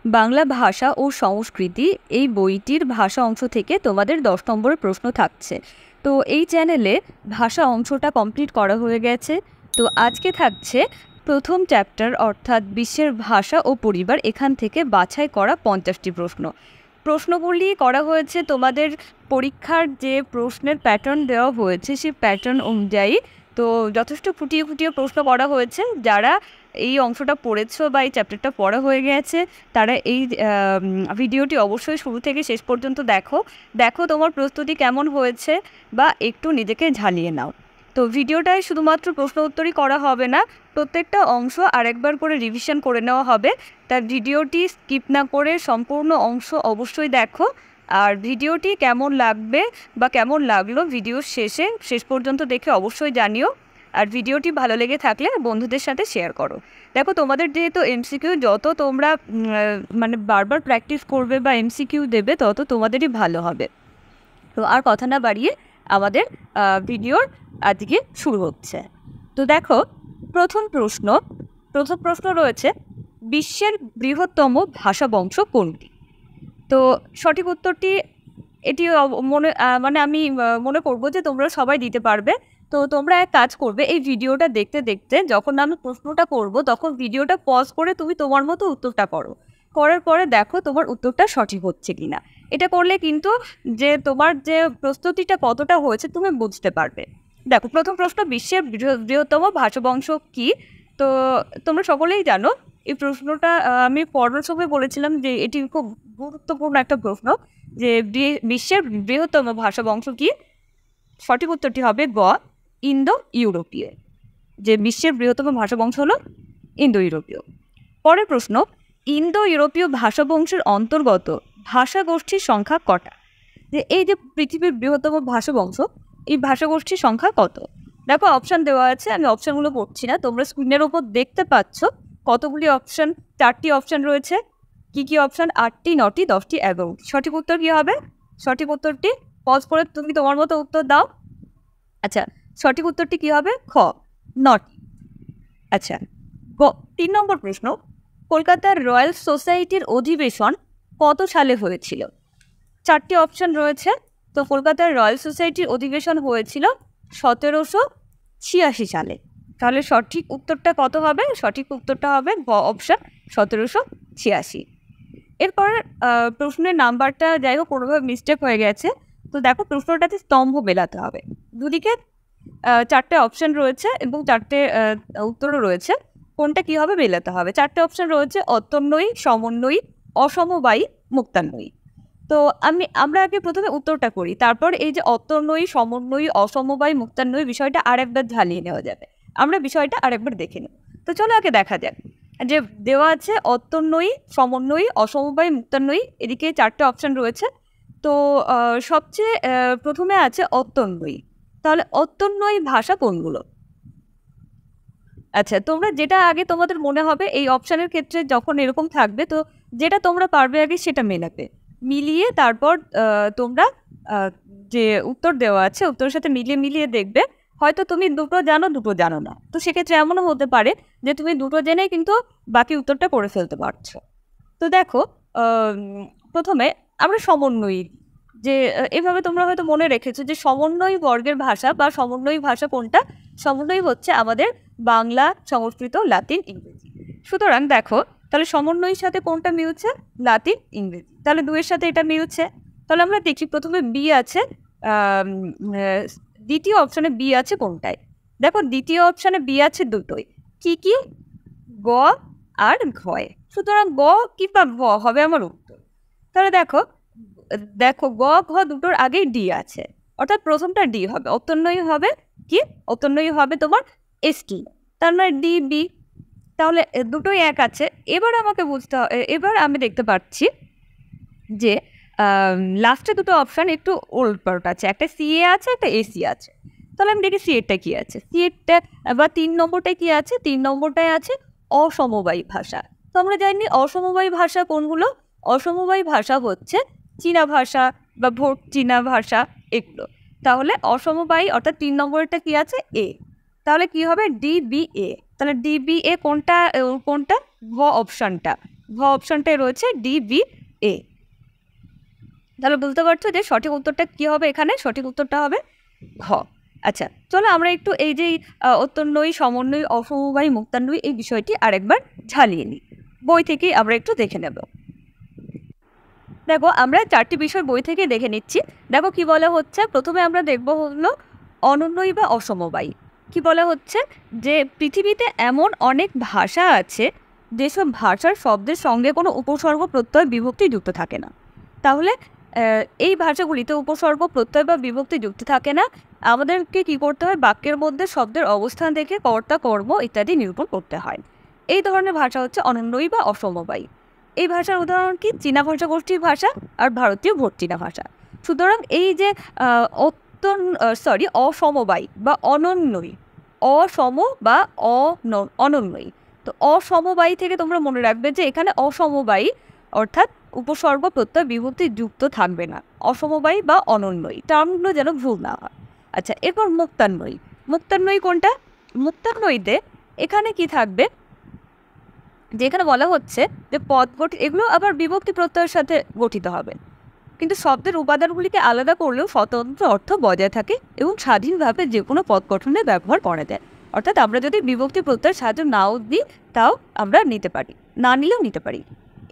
বাংলা ভাষা ও সংস্কৃতি এই বইটির ভাষা অংশ থেকে তোমাদের 10 নম্বরের প্রশ্ন থাকছে। তো এই চ্যানেলে ভাষা অংশটা কমপ্লিট করা হয়ে গেছে। তো আজকে থাকছে প্রথম চ্যাপ্টার অর্থাৎ বিশ্বের ভাষা ও পরিবার, এখান থেকে বাছাই করা 50টি প্রশ্ন। প্রশ্নগুলি করা হয়েছে তোমাদের পরীক্ষার যে প্রশ্নের প্যাটার্ন দেওয়া হয়েছে সেই প্যাটার্ন অনুযায়ী। তো যথেষ্ট ফুটিয়ে ফুটিয়ে প্রশ্ন করা হয়েছে। যারা এই অংশটা পড়েছো বা এই চ্যাপ্টারটা পড়া হয়ে গেছে তারা এই ভিডিওটি অবশ্যই শুরু থেকে শেষ পর্যন্ত দেখো তোমার প্রস্তুতি কেমন হয়েছে বা একটু নিজেকে ঝালিয়ে নাও। তো ভিডিওটায় শুধুমাত্র প্রশ্ন উত্তরই করা হবে না, প্রত্যেকটা অংশ আরেকবার করে রিভিশন করে নেওয়া হবে। তার ভিডিওটি স্কিপ না করে সম্পূর্ণ অংশ অবশ্যই দেখো। আর ভিডিওটি কেমন লাগবে বা কেমন লাগলো ভিডিও শেষ পর্যন্ত দেখে অবশ্যই জানিও। আর ভিডিওটি ভালো লেগে থাকলে বন্ধুদের সাথে শেয়ার করো। দেখো, তোমাদের যেহেতু এমসিকিউ যত তোমরা মানে বারবার প্র্যাকটিস করবে বা এমসিকিউ দেবে তত তোমাদেরই ভালো হবে। তো আর কথা না বাড়িয়ে আমাদের ভিডিওর আজকে শুরু হচ্ছে। তো দেখো, প্রথম প্রশ্ন রয়েছে, বিশ্বের বৃহত্তম ভাষা বংশ কোনটি? তো সঠিক উত্তরটি এটি আমি মনে করবো যে তোমরা সবাই দিতে পারবে। তো তোমরা এক কাজ করবে, এই ভিডিওটা দেখতে দেখতে যখন আমি প্রশ্নটা করব তখন ভিডিওটা পজ করে তুমি তোমার মতো উত্তরটা করার পরে দেখো তোমার উত্তরটা সঠিক হচ্ছে কিনা। এটা করলে কিন্তু যে তোমার যে প্রস্তুতিটা কতটা হয়েছে তুমি বুঝতে পারবে। দেখো, প্রথম প্রশ্ন, বিশ্বের বৃহত্তম ভাষাবংশ কি? তো তোমরা সকলেই জানো এই প্রশ্নটা। আমি পড়ার সময় বলেছিলাম যে এটি খুব গুরুত্বপূর্ণ একটা প্রশ্ন, যে বিশ্বের বৃহত্তম ভাষা বংশ কি? সঠিক উত্তরটি হবে গ, ইন্দো ইউরোপীয়। যে বিশ্বের বৃহত্তম ভাষা বংশ হলো ইন্দো ইউরোপীয়। পরের প্রশ্ন, ইন্দো ইউরোপীয় ভাষা বংশের অন্তর্গত ভাষা গোষ্ঠীর সংখ্যা কটা? যে এই যে পৃথিবীর বৃহত্তম ভাষা বংশ, এই ভাষা গোষ্ঠীর সংখ্যা কত? দেখো, অপশান দেওয়া আছে, আমি অপশানগুলো পড়ছি না, তোমরা স্ক্রিনের ওপর দেখতে পাচ্ছ কতগুলি অপশান। 4টি অপশান রয়েছে। কি কি অপশান? 8টি, 9টি, 10টি, 11টি। সঠিক উত্তর কি হবে? সঠিক উত্তরটি পজ করে তুমি তোমার মতো উত্তর দাও। আচ্ছা, সঠিক উত্তরটি কি হবে? খ, 9টি। আচ্ছা, 3 নম্বর প্রশ্ন, কলকাতার রয়্যাল সোসাইটির অধিবেশন কত সালে হয়েছিল? 4টি অপশান রয়েছে। তো কলকাতার রয়্যাল সোসাইটির অধিবেশন হয়েছিল 1786 সালে। তাহলে সঠিক উত্তরটা কত হবে? সঠিক উত্তরটা হবে গ অপশান, 1786। এরপর প্রশ্নের নাম্বারটা যাই হোক কোনোভাবে মিস্টেক হয়ে গেছে। তো দেখো, প্রশ্নটাতে স্তম্ভ মেলাতে হবে। দুদিকে 4টে অপশান রয়েছে এবং 4টে উত্তরও রয়েছে। কোনটা কি হবে মেলাতে হবে। 4টে অপশান রয়েছে, অত্যন্বয়ী, সমন্বয়ী, অসমবায়ী, মুক্তান্বয়ী। তো আমরা আগে প্রথমে উত্তরটা করি, তারপর এই যে অত্যন্বয়ী, সমন্বয়ী, অসমবায়ী, মুক্তান্বয়ী বিষয়টা আরেকবার ঝালিয়ে নেওয়া যাবে। আমরা বিষয়টা আরেকবার দেখে নেব। তো চলো আগে দেখা যাক। যে দেওয়া আছে অত্যন্বয়ী, সমন্বয়ী, অসমবায়ী, মুক্তান্বয়ী, এদিকে 4টে অপশান রয়েছে। তো সবচেয়ে প্রথমে আছে অত্যন্বয়ী। তাহলে অত্যন্বয়ী ভাষা কোনগুলো? আচ্ছা, তোমরা যেটা আগে তোমাদের মনে হবে এই অপশানের ক্ষেত্রে যখন এরকম থাকবে, তো যেটা তোমরা পারবে আগে সেটা মিলিয়ে তারপর তোমরা যে উত্তর দেওয়া আছে উত্তরের সাথে মিলিয়ে দেখবে হয়তো তুমি দুটো জানো না। তো সেক্ষেত্রে এমনও হতে পারে যে তুমি দুটো জেনেই কিন্তু বাকি উত্তরটা করে ফেলতে পারছো। তো দেখো, প্রথমে আমরা সমন্বয়ী, যে এভাবে তোমরা হয়তো মনে রেখেছো যে সমন্বয়ী বর্গের ভাষা বা সমন্বয়ী ভাষা কোনটা? সমন্বয়ী হচ্ছে আমাদের বাংলা, সংস্কৃত, লাতিন, ইংরেজি। সুতরাং দেখো, তাহলে সমন্বয়ীর সাথে কোনটা মিলছে? লাতিন, ইংরেজি। তাহলে 2-এর সাথে এটা মিলছে। তাহলে আমরা দেখি প্রথমে বি আছে, দ্বিতীয় অপশানে বি আছে কোনটায়? দেখো, দ্বিতীয় অপশানে বি আছে দুটোই। কি কি? গ আর ঘয়। সুতরাং গ কিংবা ঘ হবে আমার উত্তর। তাহলে দেখো গ ঘ দুটোর আগেই ডি আছে, অর্থাৎ প্রথমটা ডি হবে। অত্যন্বয়ী হবে কি? অত্যন্বয়ী হবে তোমার এসটি, তার মানে ডি বি। তাহলে দুটোই এক আছে। এবার আমাকে বুঝতে হবে, এবার আমি দেখতে পাচ্ছি যে লাস্টে দুটো অপশান একটু ওলটপালট আছে, একটা সিএ আছে, একটা এসি আছে। তাহলে আমি দেখি সিএটা কি আছে। সিএটা বা 3 নম্বরটায় কি আছে? 3 নম্বরটায় আছে অসমবায়ী ভাষা। তো আমরা জানি অসমবায়ী ভাষা কোনগুলো? অসমবায়ী ভাষা হচ্ছে চীনা ভাষা বা ভোট চীনা ভাষা, এগুলো। তাহলে অসমবায়ী অর্থাৎ 3 নম্বরটা কি আছে? এ। তাহলে কি হবে? ডিবিএ। তাহলে ডিবিএ কোনটা? গ অপশানটা। ঘ অপশনটাই রয়েছে ডি বি এ। তাহলে বুঝতে পারছো যে সঠিক উত্তরটা কী হবে, এখানে সঠিক উত্তরটা হবে ঘ। আচ্ছা, চলো আমরা একটু এই যে অত্যন্বয়ী, সমন্বয়ী, অসমবায়ী, মুক্তান্বয়ী এই বিষয়টি আরেকবার ঝালিয়ে নিই। বই থেকেই আমরা একটু দেখে নেব। দেখো, আমরা 4টি বিষয় বই থেকে দেখে নিচ্ছি। দেখো কি বলা হচ্ছে, প্রথমে আমরা দেখব হলো অনন্যই বা অসমবায়ী। কি বলা হচ্ছে যে পৃথিবীতে এমন অনেক ভাষা আছে যেসব ভাষার শব্দের সঙ্গে কোনো উপসর্গ, প্রত্যয়, বিভক্তি যুক্ত থাকে না। তাহলে এই ভাষাগুলিতে উপসর্গ, প্রত্যয় বা বিভক্তি যুক্ত থাকে না। আমাদেরকে কি করতে হয়, বাক্যের মধ্যে শব্দের অবস্থান দেখে কর্তা, কর্ম ইত্যাদি নিরূপণ করতে হয়। এই ধরনের ভাষা হচ্ছে অনন্যই বা অসমবায়ী। এই ভাষার উদাহরণ কি, চীনা ভাষা গোষ্ঠীর ভাষা আর ভারতীয় ভোটচীনা ভাষা। সুতরাং এই যে অসমবায়ী বা অনন্যই, অসম বা অনন্যই, তো অসমবায়ী থেকে তোমরা মনে রাখবে যে এখানে অসমবায়ী অর্থাৎ উপসর্গ, প্রত্যয়, বিভক্তি যুক্ত থাকবে না। অসমবায়ী বা অনন্যই টার্মগুলো যেন ভুল না হয়। আচ্ছা, এরপর মুক্তান্বয়ী। মুক্তান্বয়ী কোনটা? মুক্তান্বয়ীতে এখানে কি থাকবে, যেখানে বলা হচ্ছে যে পদ গঠিত, এগুলো আবার বিভক্তি প্রত্যয়ের সাথে গঠিত হবে, কিন্তু শব্দের উপাদানগুলিকে আলাদা করলেও স্বতন্ত্র অর্থ বজায় থাকে এবং স্বাধীনভাবে যে কোনো পদ গঠনে ব্যবহার করা যায়। অর্থাৎ আমরা যদি বিভক্তি প্রত্যয়ের সাহায্য নাও দিই তাও আমরা নিতে পারি, না নিলেও নিতে পারি।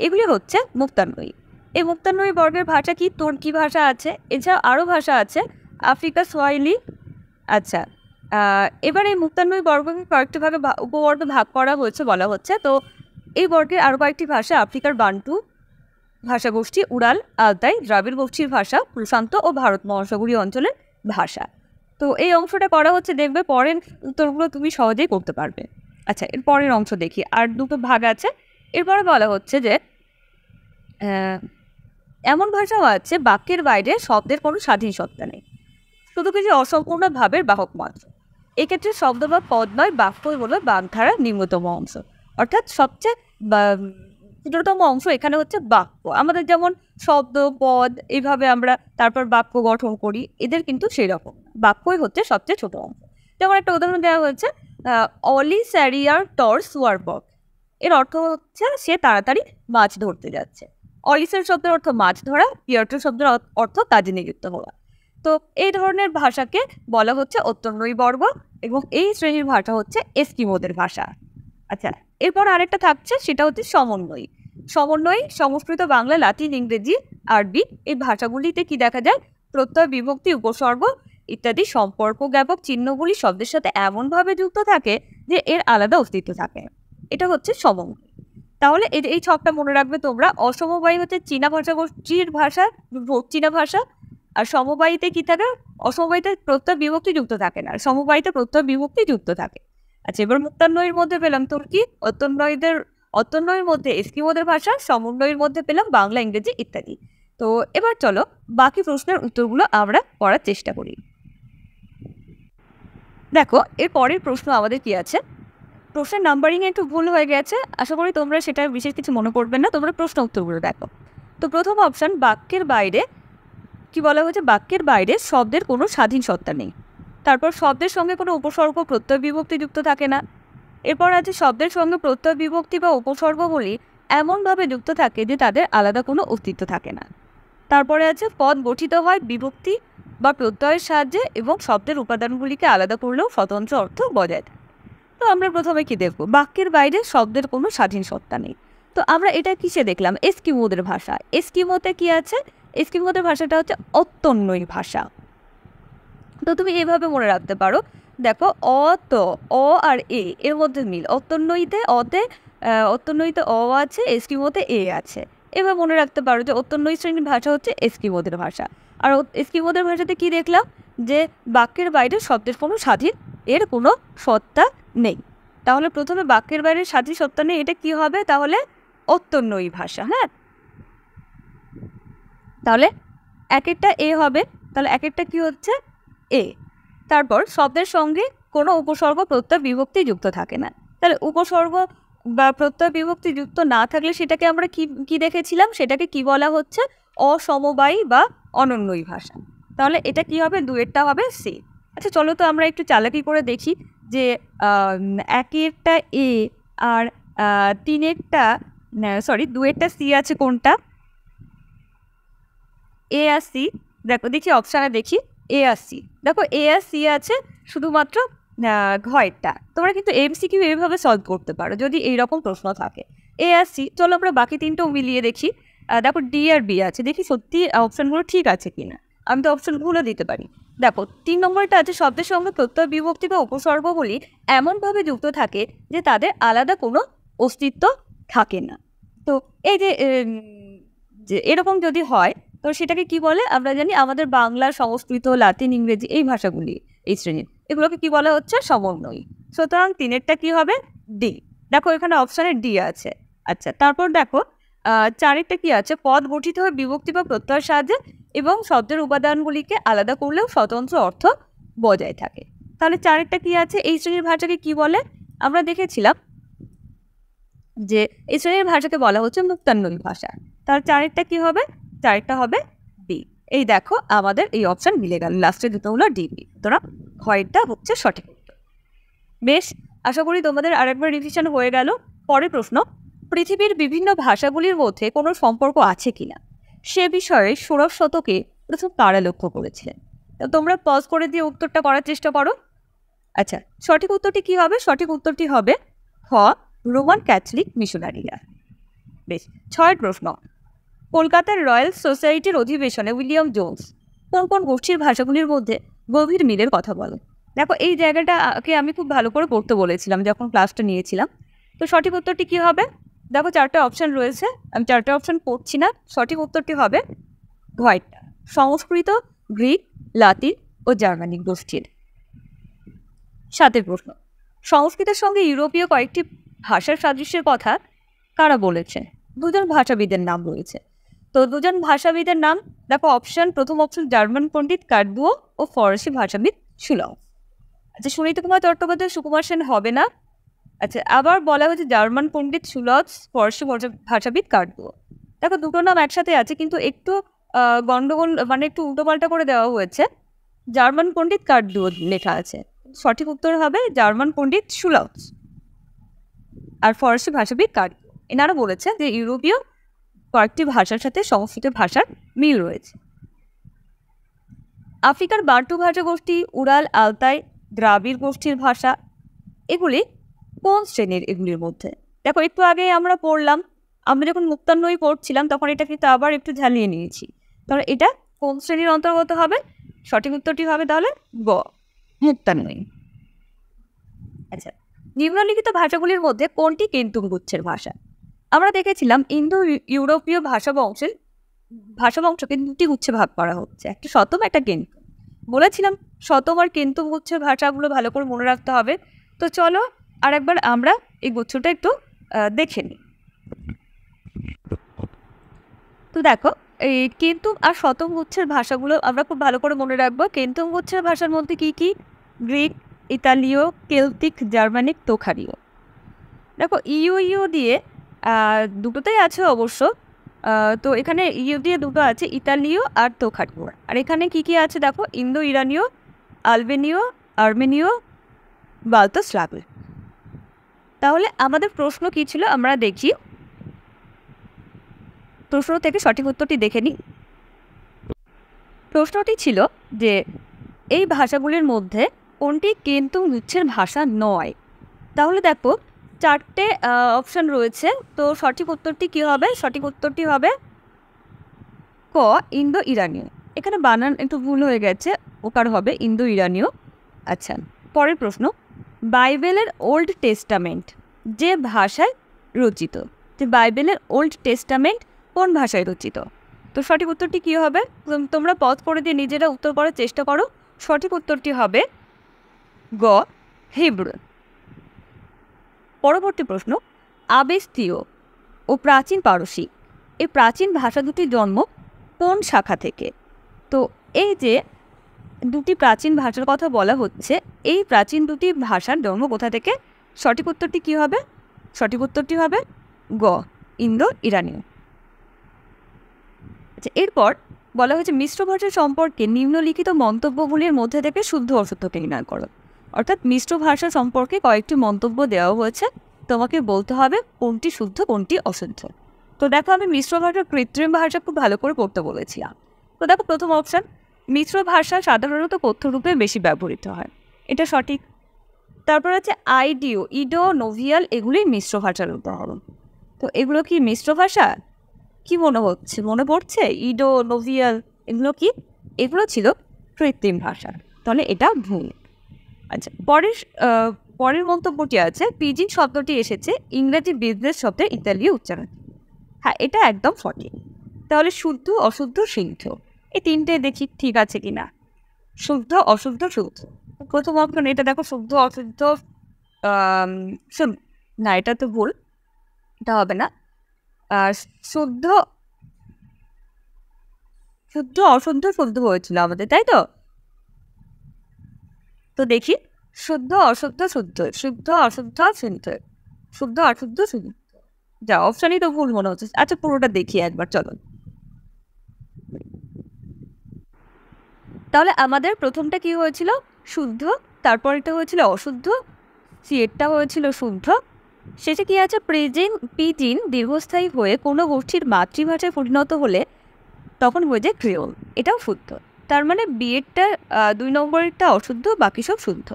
এগুলি হচ্ছে মুক্তান্বয়ী। এই মুক্তান্বয়ী বর্গের ভাষা কি, তুর্কি ভাষা আছে, এছাড়া আরও ভাষা আছে, আফ্রিকা সোয়াহিলি। আচ্ছা, এবার এই মুক্তান্বয়ী বর্গকে কয়েকটি ভাগে উপবর্গে ভাগ করা হয়েছে বলা হচ্ছে। তো এই বর্গের আরও কয়েকটি ভাষা, আফ্রিকার বান্টু ভাষাগোষ্ঠী, উড়াল, আলতাই, দ্রাবিড় গোষ্ঠীর ভাষা, প্রশান্ত ও ভারত মহাসাগরীয় অঞ্চলের ভাষা। তো এই অংশটা করা হচ্ছে, দেখবে পরের উত্তরগুলো তুমি সহজেই করতে পারবে। আচ্ছা, এর পরের অংশ দেখি, আর দুটো ভাগ আছে। এরপরে বলা হচ্ছে যে এমন ভাষাও আছে বাক্যের বাইরে শব্দের কোনো স্বাধীন সত্তা নেই, শুধু কিছু অসম্পূর্ণ ভাবের বাহক মাত্র। এক্ষেত্রে শব্দ বা পদ নয়, বাক্যই হলো বাগধারার নিম্নতম অংশ। অর্থাৎ সবচেয়ে ক্ষুদ্রতম অংশ এখানে হচ্ছে বাক্য। আমাদের যেমন শব্দ, পদ এইভাবে আমরা তারপর বাক্য গঠন করি, এদের কিন্তু সেই রকম বাক্যই হচ্ছে সবচেয়ে ছোট অংশ। যেমন একটা উদাহরণ দেওয়া হয়েছে, অলি স্যারিয়ার টর সুয়ারবক। এর অর্থ হচ্ছে সে তাড়াতাড়ি মাছ ধরতে যাচ্ছে। অলিসের শব্দের অর্থ মাছ ধরা, পিয়ার্টের শব্দের অর্থ কাজে নিযুক্ত হওয়া। তো এই ধরনের ভাষাকে বলা হচ্ছে অত্যন্বয়ী বর্গ, এবং এই শ্রেণীর ভাষা হচ্ছে এস্কিমোদের ভাষা। আচ্ছা, এরপর আরেকটা থাকছে, সেটা হচ্ছে সমন্বয়ী। সমন্বয়ী সংস্কৃত, বাংলা, লাতিন, ইংরেজি, আরবি এই ভাষাগুলিতে কি দেখা যায়, প্রত্যয়, বিভক্তি, উপসর্গ ইত্যাদি সম্পর্ক জ্ঞাপক চিহ্নগুলি শব্দের সাথে এমনভাবে যুক্ত থাকে যে এর আলাদা অস্তিত্ব থাকে। এটা হচ্ছে সমন্বয়। তাহলে এই ছকটা মনে রাখবে তোমরা। অসমবায়ী হচ্ছে চীনা ভাষাগোষ্ঠীর ভাষা, চীনা ভাষা। আর সমবায়ীতে কি থাকে, অসমবায়ীতে প্রত্যয় বিভক্তি যুক্ত থাকে না, সমবায়ীতে প্রত্যয় বিভক্তি যুক্ত থাকে। আচ্ছা, এবার মুক্তান্বয়ীর মধ্যে পেলাম তুর্কি, অত্যন্বয়ীর মধ্যে এস্কিমোদের ভাষা, সমন্বয়ীর মধ্যে পেলাম বাংলা, ইংরেজি ইত্যাদি। তো এবার চলো বাকি প্রশ্নের উত্তরগুলো আমরা পড়ার চেষ্টা করি। দেখো, এর পরের প্রশ্ন আমাদের কি আছে, প্রশ্নের নাম্বারিং একটু ভুল হয়ে গেছে, আশা করি তোমরা সেটা বিশেষ কিছু মনে করবে না, তোমরা প্রশ্ন উত্তরগুলো দেখো। তো প্রথম অপশন, বাক্যের বাইরে কি বলা হয়েছে, বাক্যের বাইরে শব্দের কোনো স্বাধীন সত্তা নেই। তারপর শব্দের সঙ্গে কোনো উপসর্গ, প্রত্যয়, বিভক্তি যুক্ত থাকে না। এরপর আছে শব্দের সঙ্গে প্রত্যয়, বিভক্তি বা উপসর্গগুলি এমনভাবে যুক্ত থাকে যে তাদের আলাদা কোনো অস্তিত্ব থাকে না। তারপরে আছে পদ গঠিত হয় বিভক্তি বা প্রত্যয়ের সাহায্যে এবং শব্দের উপাদানগুলিকে আলাদা করলেও স্বতন্ত্র অর্থ বজায় থাকে। তো আমরা প্রথমে কি দেখব, বাক্যের বাইরে শব্দের কোনো স্বাধীন সত্তা নেই। তো আমরা এটা কিসে দেখলাম, এস্কিমোদের ভাষা। এস্কিমোতে কি আছে, এস্কিমোদের ভাষাটা হচ্ছে অত্যন্বয়ী ভাষা। তো তুমি এভাবে মনে রাখতে পারো, দেখো অ আর এ এর মধ্যে মিল, অত্যন্বয়ীতে অ আছে, এস্কিমোতে এ আছে। এবার মনে রাখতে পারো যে অত্যন্বয়ী শ্রেণীর ভাষা হচ্ছে এস্কিমোদের ভাষা। আর এস্কিমোদের ভাষাতে কি দেখলাম, যে বাক্যের বাইরে শব্দের কোনো স্বাধীন এর কোনো সত্তা নেই। তাহলে প্রথমে বাক্যের বাইরে স্বাধীন সত্তা নেই, এটা কি হবে, তাহলে অত্যন্বয়ী ভাষা। হ্যাঁ, তাহলে এক একটা এ হবে, তাহলে এক একটা কি হচ্ছে এ। তারপর শব্দের সঙ্গে কোনো উপসর্গ, প্রত্যয়, বিভক্তি যুক্ত থাকে না। তাহলে উপসর্গ বা প্রত্যয়, বিভক্তি যুক্ত না থাকলে সেটাকে আমরা কি দেখেছিলাম, সেটাকে কি বলা হচ্ছে, অসমবায়ী বা অনন্যয়ী ভাষা। তাহলে এটা কি হবে, দুয়েরটা হবে সি। আচ্ছা, চলো তো আমরা একটু চালাকি করে দেখি যে একেরটা এ আর তিনেরটা সরি, দুয়েরটা সি আছে কোনটা? এ আর সি। দেখো দেখি অপশানে দেখি, এ আর সি। দেখো এ আর সি আছে, শুধুমাত্র ঘয়েরটা। তোমরা কিন্তু এমসিকিউ এইভাবে সলভ করতে পারো যদি এইরকম প্রশ্ন থাকে। এ আর সি। চলো আমরা বাকি তিনটেও মিলিয়ে দেখি। দেখো ডি আর বি আছে, দেখি সত্যি অপশানগুলো ঠিক আছে কিনা। আমি তো অপশানগুলো দিতে পারি। দেখো 3 নম্বরটা আছে, শব্দের সঙ্গে প্রত্যয় বিভক্তি বা উপসর্গগুলি এমনভাবে যুক্ত থাকে যে তাদের আলাদা কোনো অস্তিত্ব থাকে না। তো এই যে এরকম যদি হয় তো সেটাকে কি বলে? আমরা জানি আমাদের বাংলা, সংস্কৃত, লাতিন, ইংরেজি এই ভাষাগুলি এই শ্রেণীর, এগুলোকে কি বলা হচ্ছে? সমন্বয়ী। সুতরাং 3-এরটা কি হবে? ডি। দেখো এখানে অপশানে ডি আছে। আচ্ছা, তারপর দেখো 4-এরটা কি আছে? পদ গঠিত হয়ে বিভক্তি বা প্রত্যয়ের সাহায্যে এবং শব্দের উপাদানগুলিকে আলাদা করলেও স্বতন্ত্র অর্থ বজায় থাকে। তাহলে 4-এরটা কি আছে? এই শ্রেণীর ভাষাকে কি বলে? আমরা দেখেছিলাম যে এই শ্রেণীর ভাষাকে বলা হচ্ছে মুক্তান্বয়ী ভাষা। তাহলে 4-এরটা কি হবে? 4-এরটা হবে ডি। এই দেখো আমাদের এই অপশান মিলে গেল, লাস্টে দুটো হলো ডিবি। সুতরাং ঘয়েরটা হচ্ছে সঠিক উত্তর। বেশ, আশা করি তোমাদের আরেকবার রিভিশন হয়ে গেল। পরের প্রশ্ন, পৃথিবীর বিভিন্ন ভাষাগুলির মধ্যে কোনো সম্পর্ক আছে কিনা সে বিষয়ে 16 শতকে প্রথম কারা লক্ষ্য করেছিলেন? তোমরা পজ করে দিয়ে উত্তরটা করার চেষ্টা করো। আচ্ছা, সঠিক উত্তরটি কি হবে? সঠিক উত্তরটি হবে খ, রোমান ক্যাথলিক মিশনারিরা। বেশ, 6 প্রশ্ন, কলকাতার রয়্যাল সোসাইটির অধিবেশনে উইলিয়াম জোন্স কোন কোন গোষ্ঠীর ভাষাগুলির মধ্যে গভীর মিলের কথা বলে? দেখো এই জায়গাটাকে আমি খুব ভালো করে পড়তে বলেছিলাম যখন ক্লাসটা নিয়েছিলাম। তো সঠিক উত্তরটি কি হবে? দেখো 4টে অপশান রয়েছে, আমি 4টে অপশান পড়ছি না। সঠিক উত্তরটি হবে ঘয়েরটা, সংস্কৃত, গ্রিক, লাতিন ও জার্মানিক গোষ্ঠীর। 7 প্রশ্ন, সংস্কৃতের সঙ্গে ইউরোপীয় কয়েকটি ভাষার সাদৃশ্যের কথা কারা বলেছে? 2জন ভাষাবিদের নাম রয়েছে। তো 2জন ভাষাবিদের নাম দেখো, অপশান, প্রথম অপশান জার্মান পণ্ডিত কার্ডবুও ও ফরাসি ভাষাবিদ সুলভ। আচ্ছা, সুনীতা কুমার চট্টোপাধ্যায়, সুকুমার সেন হবে না। আচ্ছা, আবার বলা হয়েছে জার্মান পণ্ডিত সুলভ, ফরাসি ভাষাবিদ কার্ডবুও। দেখো দুটো নাম একসাথে আছে কিন্তু একটু গন্ডগোল, মানে একটু উল্টোপাল্টা করে দেওয়া হয়েছে। জার্মান পণ্ডিত কার্ডবুও লেখা আছে, সঠিক উত্তর হবে জার্মান পণ্ডিত সুলভ আর ফরাসি ভাষাবিদ কার্ডবুও। এনারা বলেছে যে ইউরোপীয় কয়েকটি ভাষার সাথে সংস্কৃত ভাষার মিল রয়েছে। আফ্রিকার বান্টু ভাষা গোষ্ঠী, উরাল, আলতাই, দ্রাবিড় গোষ্ঠীর ভাষা, এগুলি কোন শ্রেণীর এগুলির মধ্যে? দেখো একটু আগে আমরা পড়লাম, আমরা যখন মুক্তান্বয়ী পড়ছিলাম তখন এটা কিন্তু আবার একটু ঝালিয়ে নিয়েছি। তাহলে এটা কোন শ্রেণীর অন্তর্গত হবে? সঠিক উত্তরটি হবে তাহলে গ, মুক্তান্বয়ী। আচ্ছা, নিম্নলিখিত ভাষাগুলির মধ্যে কোনটি কেন্তুম গুচ্ছের ভাষা? আমরা দেখেছিলাম ইন্দো ইউরোপীয় ভাষাবংশকে 2টি গুচ্ছে ভাগ করা হচ্ছে, একটা শতম, একটা কেন্তুম। বলেছিলাম শতম আর কেন্তুম গুচ্ছের ভাষাগুলো ভালো করে মনে রাখতে হবে। তো চলো আর একবার আমরা এই গুচ্ছটা একটু দেখে নিই। তো দেখো এই কেন্তুম আর শতম গুচ্ছের ভাষাগুলো আমরা খুব ভালো করে মনে রাখবো। কেন্তুম গুচ্ছের ভাষার মধ্যে কি কি? গ্রিক, ইতালীয়, কেলটিক, জার্মানিক, তোখারীয়। দেখো ইউ দিয়ে দুটোতেই আছে অবশ্য। তো এখানে ইউ দিয়ে দুটো আছে, ইতালীয় আর তোখারীয়। আর এখানে কি কি আছে দেখো, ইন্দো ইরানীয়, আলবেনীয়, আর্মেনীয়, বাল্তো-স্লাভিক। তাহলে আমাদের প্রশ্ন কি ছিল আমরা দেখি, প্রশ্ন থেকে সঠিক উত্তরটি দেখে নিই। প্রশ্নটি ছিল যে এই ভাষাগুলির মধ্যে কোনটি কেন্তুম গুচ্ছের ভাষা নয়? তাহলে দেখো 4টে অপশান রয়েছে। তো সঠিক উত্তরটি কী হবে? সঠিক উত্তরটি হবে ক, ইন্দো ইরানীয়। এখানে বানান একটু ভুল হয়ে গেছে, ওকার হবে ইন্দো ইরানীয়। আচ্ছা, পরের প্রশ্ন, বাইবেলের ওল্ড টেস্টামেন্ট যে ভাষায় রচিত, যে বাইবেলের ওল্ড টেস্টামেন্ট কোন ভাষায় রচিত? তো সঠিক উত্তরটি কী হবে? তোমরা পজ করে দিয়ে নিজেরা উত্তর করার চেষ্টা করো। সঠিক উত্তরটি হবে গ, হিব্রু। পরবর্তী প্রশ্ন, আবেস্তীয় ও প্রাচীন পারসিক এই প্রাচীন ভাষা দুটির জন্ম কোন শাখা থেকে? তো এই যে দুটি প্রাচীন ভাষার কথা বলা হচ্ছে, এই প্রাচীন দুটি ভাষার জন্ম কোথা থেকে? সঠিক উত্তরটি কী হবে? সঠিক উত্তরটি হবে গ, ইন্দো ইরানীয়। আচ্ছা, এরপর বলা হয়েছে মিশ্র ভাষা সম্পর্কে নিম্নলিখিত মন্তব্যগুলির মধ্যে থেকে শুদ্ধ অশুদ্ধ নির্ণয় করো। অর্থাৎ মিশ্র ভাষা সম্পর্কে কয়েকটি মন্তব্য দেওয়া হয়েছে, তোমাকে বলতে হবে কোনটি শুদ্ধ কোনটি অশুদ্ধ। তো দেখো, আমি মিশ্র ভাষা কৃত্রিম ভাষা খুব ভালো করে পড়তে বলেছিলাম। তো দেখো, প্রথম অপশান, মিশ্র ভাষা সাধারণত কথ্যরূপে বেশি ব্যবহৃত হয়, এটা সঠিক। তারপর আছে আইডিও, ইডো, নোভিয়াল, এগুলোই মিশ্র ভাষার উদাহরণ। তো এগুলো কি মিশ্র ভাষা? কি মনে হচ্ছে, মনে পড়ছে? ইডো, নোভিয়াল এগুলো কি? এগুলো ছিল কৃত্রিম ভাষা, তাহলে এটা ভুল। আচ্ছা, পরের মন্তব্যটি আছে, পিজিন শব্দটি এসেছে ইংরেজি বিজনেস শব্দের ইতালীয় উচ্চারণ। হ্যাঁ, এটা একদম সঠিক। তাহলে শুদ্ধ, অশুদ্ধ, সিদ্ধ, এই তিনটে দেখি ঠিক আছে কিনা। শুদ্ধ, অশুদ্ধ, শুদ্ধ। প্রথম অপশন এটা দেখো, শুদ্ধ, অশুদ্ধ, না এটা তো ভুল, এটা হবে না। শুদ্ধ, শুদ্ধ, অশুদ্ধ, শুদ্ধ হয়েছিল আমাদের, তাই তো? তো দেখি, শুদ্ধ, অশুদ্ধ, শুদ্ধ, শুদ্ধ, অশুদ্ধ, শুদ্ধ, শুদ্ধ, অশুদ্ধ, শুদ্ধ। যা, অপশানই তো ভুল মনে হচ্ছে। আচ্ছা, পুরোটা দেখি একবার, চলো। তাহলে আমাদের প্রথমটা কি হয়েছিল? শুদ্ধ, তারপর এটা হয়েছিল অশুদ্ধ, সিয়েরটা হয়েছিল শুদ্ধ, শেষে কি আছে? পিজিন দীর্ঘস্থায়ী হয়ে কোনো গোষ্ঠীর মাতৃভাষায় পরিণত হলে তখন হয়ে যায় ক্রিওল, এটাও শুদ্ধ। তার মানে বিয়েরটা 2 নম্বরেরটা অশুদ্ধ, বাকি সব শুদ্ধ।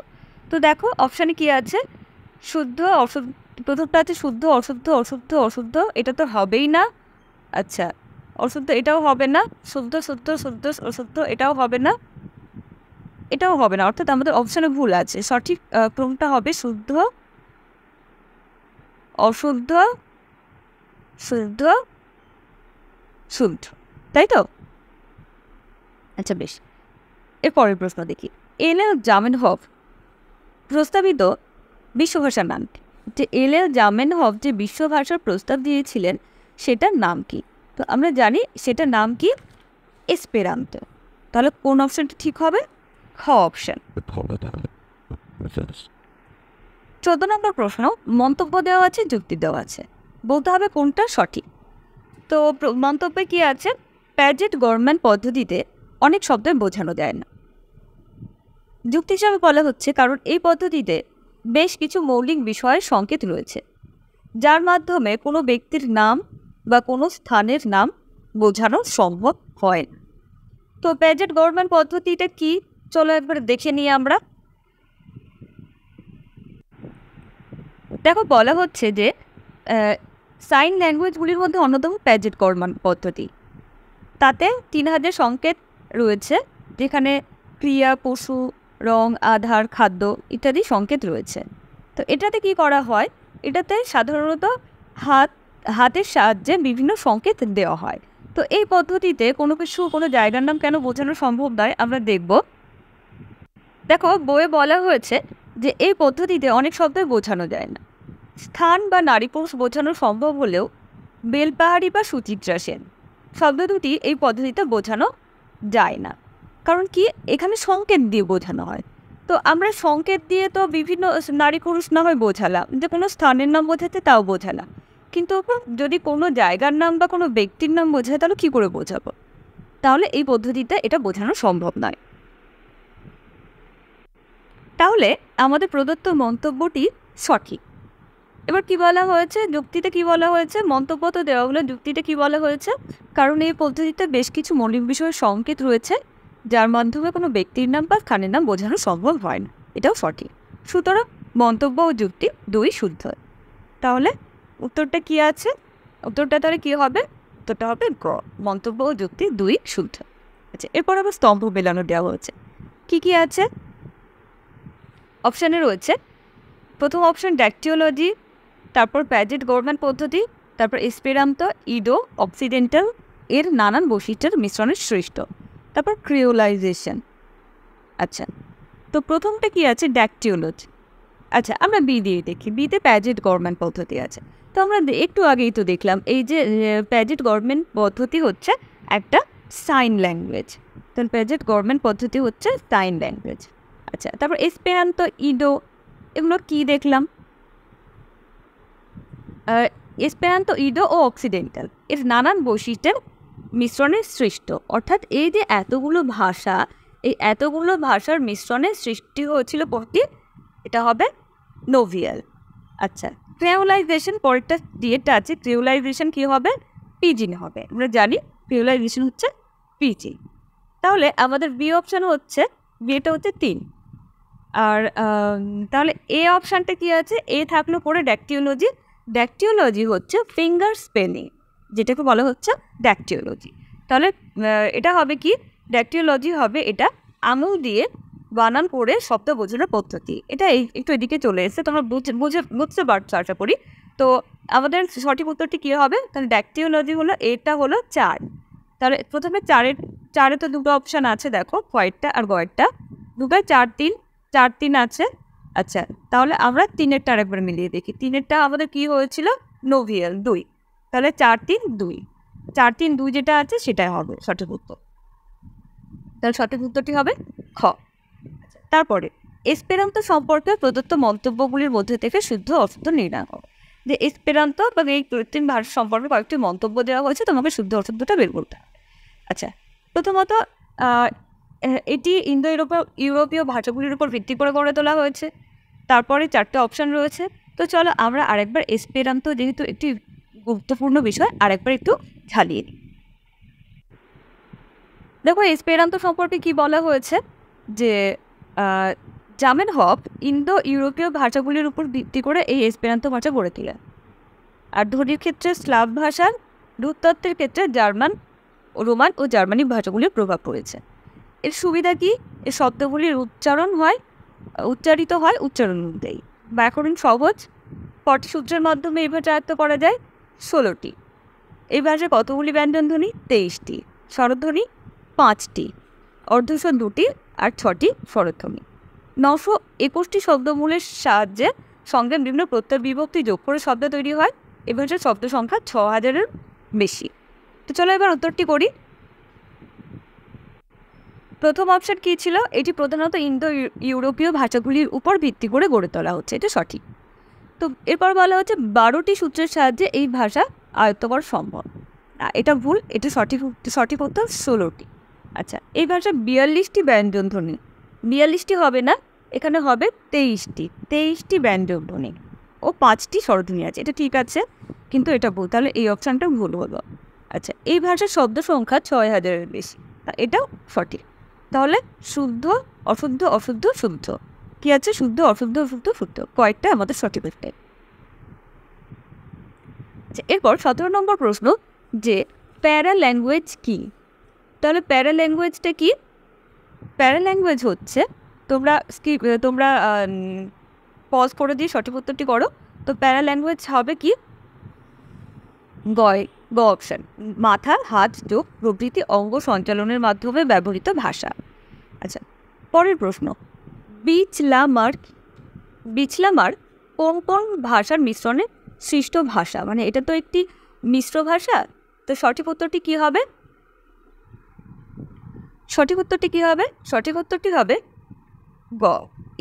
তো দেখো অপশানে কি আছে? শুদ্ধ, অশুদ্ধ, প্রথমটা আছে শুদ্ধ, অশুদ্ধ, অশুদ্ধ, অশুদ্ধ, এটা তো হবেই না। আচ্ছা, অশুদ্ধ, এটাও হবে না। শুদ্ধ, শুদ্ধ, শুদ্ধ, অশুদ্ধ, এটাও হবে না, এটাও হবে না, অর্থাৎ আমাদের অপশানে ভুল আছে। সঠিক ক্রমটা হবে শুদ্ধ, অশুদ্ধ, শুদ্ধ, শুদ্ধ, তাই তো? আচ্ছা, বেশ। এর পরের প্রশ্ন দেখি। এল জামেনহফ প্রস্তাবিত বিশ্বভাষার নাম কি? যে এল জামেনহফ যে বিশ্বভাষার প্রস্তাব দিয়েছিলেন সেটার নাম কি? তো আমরা জানি সেটার নাম কি, এসপেরান্তো। তাহলে কোন অপশানটা ঠিক হবে? খ অপশান। 14 নম্বর প্রশ্ন, মন্তব্য দেওয়া আছে, যুক্তি দেওয়া আছে, বলতে হবে কোনটা সঠিক। তো মন্তব্যে কি আছে? প্যাজেট গভর্নমেন্ট পদ্ধতিতে অনেক শব্দ বোঝানো যায় না। যুক্তি হিসাবে বলা হচ্ছে কারণ এই পদ্ধতিতে বেশ কিছু মৌলিক বিষয়ের সংকেত রয়েছে, যার মাধ্যমে কোনো ব্যক্তির নাম বা কোনো স্থানের নাম বোঝানো সম্ভব হয় না। তো প্যাজেট গভর্নমেন্ট পদ্ধতিটা কি, চলো একবার দেখে নিই আমরা। দেখো, বলা হচ্ছে যে সাইন ল্যাঙ্গুয়েজগুলির মধ্যে অন্যতম প্যাজেট গভর্নমেন্ট পদ্ধতি। তাতে 3000 সংকেত রয়েছে, যেখানে ক্রিয়া, পশু, রং, আধার, খাদ্য ইত্যাদি সংকেত রয়েছে। তো এটাতে কি করা হয়? এটাতে সাধারণত হাতের সাহায্যে বিভিন্ন সংকেত দেওয়া হয়। তো এই পদ্ধতিতে কোনো কিছু, কোনো জায়গার নাম কেন বোঝানো সম্ভব নয় আমরা দেখব। দেখো, বইয়ে বলা হয়েছে যে এই পদ্ধতিতে অনেক শব্দই বোঝানো যায় না। স্থান বা নারী পুরুষ বোঝানো সম্ভব হলেও বেলপাহাড়ি বা সুচিত্রা সেন শব্দ দুটি এই পদ্ধতিতে বোঝানো যায় না। কারণ কি, এখানে সংকেত দিয়ে বোঝানো হয়। তো আমরা সংকেত দিয়ে তো বিভিন্ন নারী পুরুষ না হয় বোঝালাম, যে কোনো স্থানের নাম বোঝাতে তাও বোঝালাম, কিন্তু যদি কোনো জায়গার নাম বা কোনো ব্যক্তির নাম বোঝায় তাহলে কী করে বোঝাবো? তাহলে এই পদ্ধতিতে এটা বোঝানো সম্ভব নয়। তাহলে আমাদের প্রদত্ত মন্তব্যটি সঠিক। এবার কি বলা হয়েছে? যুক্তিতে কি বলা হয়েছে? মন্তব্য তো দেওয়া হলো, যুক্তিতে কি বলা হয়েছে? কারণ এই পদ্ধতিতে বেশ কিছু মৌলিক বিষয়ের সংকেত রয়েছে, যার মাধ্যমে কোনো ব্যক্তির নাম বা স্থানের নাম বোঝানো সম্ভব হয় না, এটাও সঠিক। সুতরাং মন্তব্য ও যুক্তি দুই শুদ্ধ। তাহলে উত্তরটা কি আছে? উত্তরটা তাহলে কী হবে? উত্তরটা হবে গ, মন্তব্য ও যুক্তি দুই শুদ্ধ। আচ্ছা, এরপর আবার স্তম্ভ মেলানো দেওয়া হয়েছে। কি কি আছে? অপশানে রয়েছে, প্রথম অপশান ড্যাকটিওলজি, তারপর প্যাজেট গভর্নমেন্ট পদ্ধতি, তারপর এসপেরান্তো, ইডো, অক্সিডেন্টাল এর নানান বৈশিষ্ট্যের মিশ্রণের সৃষ্ট, তারপর ক্রিওলাইজেশন। আচ্ছা, তো প্রথমটা কি আছে? ড্যাকটিওলজি। আচ্ছা, আমরা বি দিয়ে দেখি। বিতে প্যাজেট গভর্নমেন্ট পদ্ধতি আছে। তো আমরা একটু আগেই তো দেখলাম এই যে প্যাজেট গভর্নমেন্ট পদ্ধতি হচ্ছে একটা সাইন ল্যাঙ্গুয়েজ। তাহলে প্যাজেট গভর্নমেন্ট পদ্ধতি হচ্ছে সাইন ল্যাঙ্গুয়েজ। আচ্ছা, তারপর এসপেরান্তো, ইডো এগুলো কি দেখলাম? এসপেরান্তো, ইডো ও অক্সিডেন্টাল এর নানান বৈশিষ্ট্যের মিশ্রণের সৃষ্ট, অর্থাৎ এই যে এতগুলো ভাষা, এই এতগুলো ভাষার মিশ্রণের সৃষ্টি হয়েছিল কোনটি? এটা হবে নোভিয়াল। আচ্ছা, ক্রেওলাইজেশন, পরেরটা ডিএটা আছে, ক্রেওলাইজেশন কী হবে? পিজিন হবে। আমরা জানি ক্রেওলাইজেশন হচ্ছে পিজি। তাহলে আমাদের বি অপশান হচ্ছে, বিটা হচ্ছে 3। আর তাহলে এ অপশানটা কী আছে? এ থাকলো পরে ড্যাকটিওলজি। ড্যাকটিওলজি হচ্ছে ফিঙ্গার স্পেলিং, যেটাকে বলা হচ্ছে ড্যাকটিওলজি। তাহলে এটা হবে কি? ড্যাকটিওলজি হবে এটা আঙুল দিয়ে বানান করে শব্দ বোঝানোর পদ্ধতি। এটা একটু এদিকে চলে এসেছে, তোমরা বুঝতে পারছো আশা করি। তো আমাদের সঠিক উত্তরটি কী হবে? তাহলে ড্যাকটিওলজি হলো, এটা হলো 4। তাহলে প্রথমে চারে তো দুটো অপশান আছে, দেখো কয়েকটা আর গয়েরটা, দুটোয় 4-3, 4-3 আছে। আচ্ছা, তাহলে আমরা 3-এরটা আরেকবার মিলিয়ে দেখি। 3-এরটা আমাদের কি হয়েছিল? নোভিয়াল 2। তাহলে 4-3-2, 4-3-2 যেটা আছে সেটাই হবে সঠিক উত্তর। তাহলে সঠিক উত্তরটি হবে খ। তারপরে এসপেরান্তো সম্পর্কে প্রদত্ত মন্তব্যগুলির মধ্যে থেকে শুদ্ধ অশুদ্ধ নির্ণয় করো। যে এসপেরান্তো বা এই কৃত্রিম ভাষা সম্পর্কে কয়েকটি মন্তব্য দেওয়া হয়েছে, তোমাকে শুদ্ধ অশুদ্ধটা বের করতে হবে। আচ্ছা, প্রথমত এটি ইন্দো ইউরোপীয় ভাষাগুলির উপর ভিত্তি করে গড়ে তোলা হয়েছে। তারপরে 4টে অপশান রয়েছে। তো চলো আমরা আরেকবার এসপেরান্তো, যেহেতু একটি গুরুত্বপূর্ণ বিষয়, আরেকবার একটু ঝালিয়ে নিই। দেখো এসপেরান্তো সম্পর্কে কি বলা হয়েছে, যে জামেনহফ ইন্দো ইউরোপীয় ভাষাগুলির উপর ভিত্তি করে এই এসপেরান্তো ভাষা গড়ে তোলেন। আর ধ্বনির ক্ষেত্রে স্লাভ ভাষার, রূপতত্ত্বের ক্ষেত্রে জার্মান, রোমান ও জার্মানিক ভাষাগুলির প্রভাব পড়েছে। এর সুবিধা কি? এর শব্দগুলির উচ্চারিত হয় উচ্চারণ অনুযায়ী। ব্যাকরণ সহজ, 40 সূত্রের মাধ্যমে এই ভাষা আয়ত্ত করা যায় 16টি। এই ভাষায় কতগুলি ব্যঞ্জন ধ্বনি? 23টি। স্বরধ্বনি 5টি, অর্ধস্বর 2টি আর 6টি স্বরধ্বনি। 921টি শব্দমূলের সাহায্যে সঙ্গে বিভিন্ন প্রত্যয় বিভক্তি যোগ করে শব্দ তৈরি হয়। এ ভাষার শব্দ সংখ্যা 6000-এর বেশি। তো চলো এবার উত্তরটি করি। প্রথম অপশান কী ছিল? এটি প্রধানত ইন্দো ইউরোপীয় ভাষাগুলির উপর ভিত্তি করে গড়ে তোলা হচ্ছে, এটা সঠিক। তো এরপর বলা হচ্ছে 12টি সূত্রের সাহায্যে এই ভাষা আয়ত্ত করা সম্ভব। এটা ভুল, এটা সঠিক উত্তর 16টি। আচ্ছা, এই ভাষার 42টি ব্যঞ্জন ধ্বনি, 42টি হবে না, এখানে হবে 23টি ব্যঞ্জন ধ্বনি ও 5টি স্বরধ্বনি আছে। এটা ঠিক আছে, কিন্তু এটা ভুল, তাহলে এই অপশানটা ভুল হলো। আচ্ছা, এই ভাষার শব্দ সংখ্যা 6000-এর বেশি, এটাও সঠিক। তাহলে শুদ্ধ অশুদ্ধ অশুদ্ধ শুদ্ধ কি আছে? শুদ্ধ অশুদ্ধ অশুদ্ধ শুদ্ধ, কয়েকটা আমাদের সঠিক উত্তর। আচ্ছা, এরপর 17 নম্বর প্রশ্ন, যে প্যারা ল্যাঙ্গুয়েজ কী? তাহলে প্যারা ল্যাঙ্গুয়েজটা কি? প্যারা ল্যাঙ্গুয়েজ হচ্ছে, তোমরা পজ করে দিয়ে সঠিক উত্তরটি করো। তো প্যারা ল্যাঙ্গুয়েজ হবে কি? গ অপশান, মাথা, হাত, চোখ প্রভৃতি অঙ্গ সঞ্চালনের মাধ্যমে ব্যবহৃত ভাষা। আচ্ছা, পরের প্রশ্ন, বিচলামার কোন কোন ভাষার মিশ্রণে সৃষ্ট ভাষা? মানে এটা তো একটি মিশ্র ভাষা। তো সঠিক উত্তরটি কী হবে? সঠিক উত্তরটি হবে গ,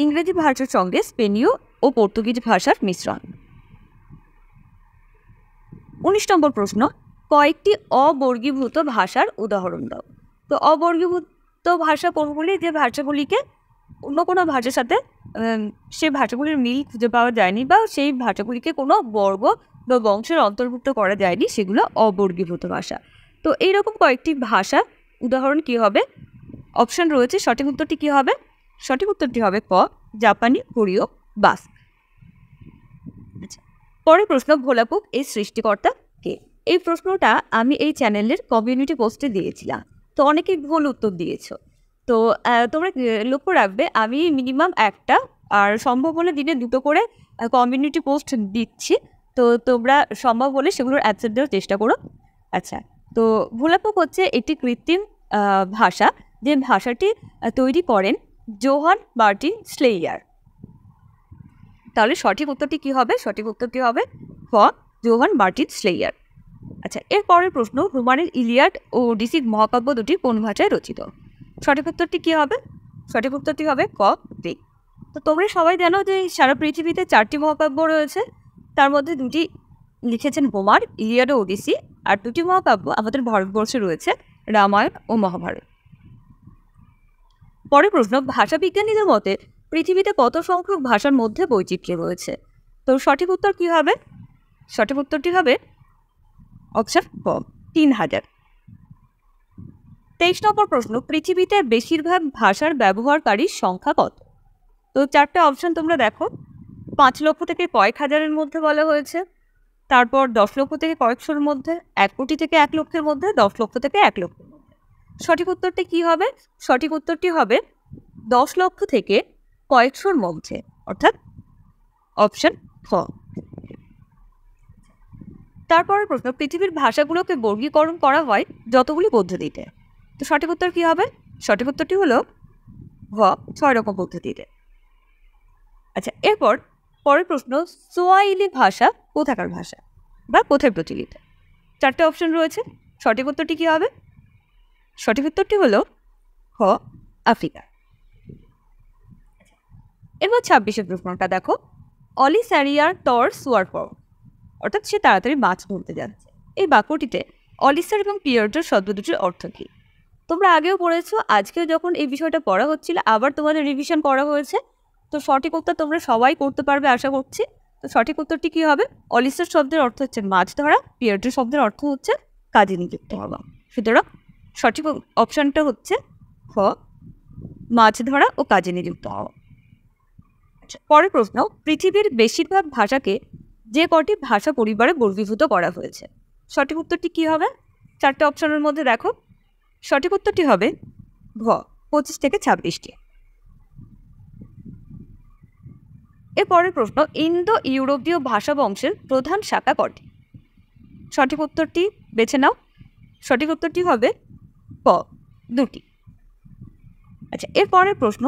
ইংরেজি ভাষার সঙ্গে স্পেনীয় ও পর্তুগিজ ভাষার মিশ্রণ। 19 নম্বর প্রশ্ন, কয়েকটি অবর্গীভূত ভাষার উদাহরণ দাও। তো অবর্গীভূত ভাষা কোনগুলি? যে ভাষাগুলিকে অন্য কোনো ভাষার সাথে সে ভাষাগুলির মিল খুঁজে পাওয়া যায়নি, বা সেই ভাষাগুলিকে কোনো বর্গ বা বংশের অন্তর্ভুক্ত করা যায়নি, সেগুলো অবর্গীভূত ভাষা। তো এইরকম কয়েকটি ভাষা উদাহরণ কি হবে? অপশান রয়েছে, সঠিক উত্তরটি কী হবে? সঠিক উত্তরটি হবে ক, জাপানি, কোরীয়, বাস্ক। আচ্ছা, পরের প্রশ্ন, ভোলাপুক এর সৃষ্টিকর্তা কে? এই প্রশ্নটা আমি এই চ্যানেলের কমিউনিটি পোস্টে দিয়েছিলাম, তো অনেকেই ভুল উত্তর দিয়েছ। তো তোমরা লক্ষ্য রাখবে, আমি মিনিমাম একটা আর সম্ভব হলে দিনে 2টো করে কমিউনিটি পোস্ট দিচ্ছি। তো তোমরা সম্ভব হলে সেগুলোর অ্যান্সার দেওয়ার চেষ্টা করো। আচ্ছা, তো ভোলাপুক হচ্ছে একটি কৃত্রিম ভাষা, যে ভাষাটি তৈরি করেন জোহান মার্টিন স্লেয়ার। তাহলে সঠিক উত্তরটি কী হবে? সঠিক উত্তরটি হবে খ, জোহান মার্টিন স্লেয়ার। আচ্ছা, এর পরের প্রশ্ন, হোমারের ইলিয়াড ও ওডিসি মহাকাব্য দুটি কোন ভাষায় রচিত? সঠিক উত্তরটি কী হবে? সঠিক উত্তরটি হবে ক, গ্রিক। তো তোমরা সবাই জানো যে সারা পৃথিবীতে 4টি মহাকাব্য রয়েছে, তার মধ্যে 2টি লিখেছেন হোমার, ইলিয়াড ও ওডিসি, আর 2টি মহাকাব্য আমাদের ভারতবর্ষে রয়েছে, রামায়ণ ও মহাভারত। পরের প্রশ্ন, ভাষাবিজ্ঞানীদের মতে পৃথিবীতে কত সংখ্যক ভাষার মধ্যে বৈচিত্র্য রয়েছে? তো সঠিক উত্তর কী হবে? সঠিক উত্তরটি হবে অপশন ক, 3000। 23 নম্বর প্রশ্ন, পৃথিবীতে বেশিরভাগ ভাষার ব্যবহারকারীর সংখ্যা কত? তো 4টে অপশন তোমরা দেখো। 5 লক্ষ থেকে কয়েক হাজারের মধ্যে বলা হয়েছে, তারপর 10 লক্ষ থেকে কয়েকশোর মধ্যে, 1 কোটি থেকে 1 লক্ষের মধ্যে, 10 লক্ষ থেকে 1 লক্ষের মধ্যে। সঠিক উত্তরটি কী হবে? সঠিক উত্তরটি হবে 10 লক্ষ থেকে কয়েকশোর মধ্যে, অর্থাৎ অপশন খ। তারপরের প্রশ্ন, পৃথিবীর ভাষাগুলোকে বর্গীকরণ করা হয় যতগুলি পদ্ধতিতে। তো সঠিক উত্তর কী হবে? সঠিক উত্তরটি হলো ঘ, 6 রকম পদ্ধতিতে। আচ্ছা, এরপর পরের প্রশ্ন, সোয়াহিলি ভাষা কোথাকার ভাষা বা কোথায় প্রচলিত? 4টে অপশন রয়েছে। সঠিক উত্তরটি কী হবে? সঠিক উত্তরটি হলো খ, আফ্রিকা। এরপর 26 প্রশ্নটা দেখো, অলি স্যারিয়ার টর সুয়ার পর, অর্থাৎ সে তাড়াতাড়ি মাছ ধরতে যাচ্ছে। এই বাক্যটিতে অলিসার এবং পিয়ারটার শব্দ দুটির অর্থ কী? তোমরা আগেও পড়েছো, আজকেও যখন এই বিষয়টা পড়া হচ্ছিল আবার তোমাদের রিভিশন করা হয়েছে। তো সঠিক উত্তর তোমরা সবাই করতে পারবে আশা করছি। তো সঠিক উত্তরটি কী হবে? অলিসার শব্দের অর্থ হচ্ছে মাছ ধরা, পিয়ারটার শব্দের অর্থ হচ্ছে কাজে নিযুক্ত হওয়া। সুতরাং সঠিক অপশানটা হচ্ছে খ, মাছ ধরা ও কাজে নিযুক্ত হওয়া। পরের প্রশ্ন, পৃথিবীর বেশিরভাগ ভাষাকে যে কটি ভাষা পরিবারে বর্গীভূত করা হয়েছে? সঠিক উত্তরটি কী হবে? 4টে অপশনের মধ্যে দেখো। সঠিক উত্তরটি হবে ঘ, 25 থেকে 26টি। এর পরের প্রশ্ন, ইন্দো ইউরোপীয় ভাষা বংশের প্রধান শাখা কটি? সঠিক উত্তরটি বেছে নাও। সঠিক উত্তরটি হবে ক, 2টি। আচ্ছা, এর পরের প্রশ্ন,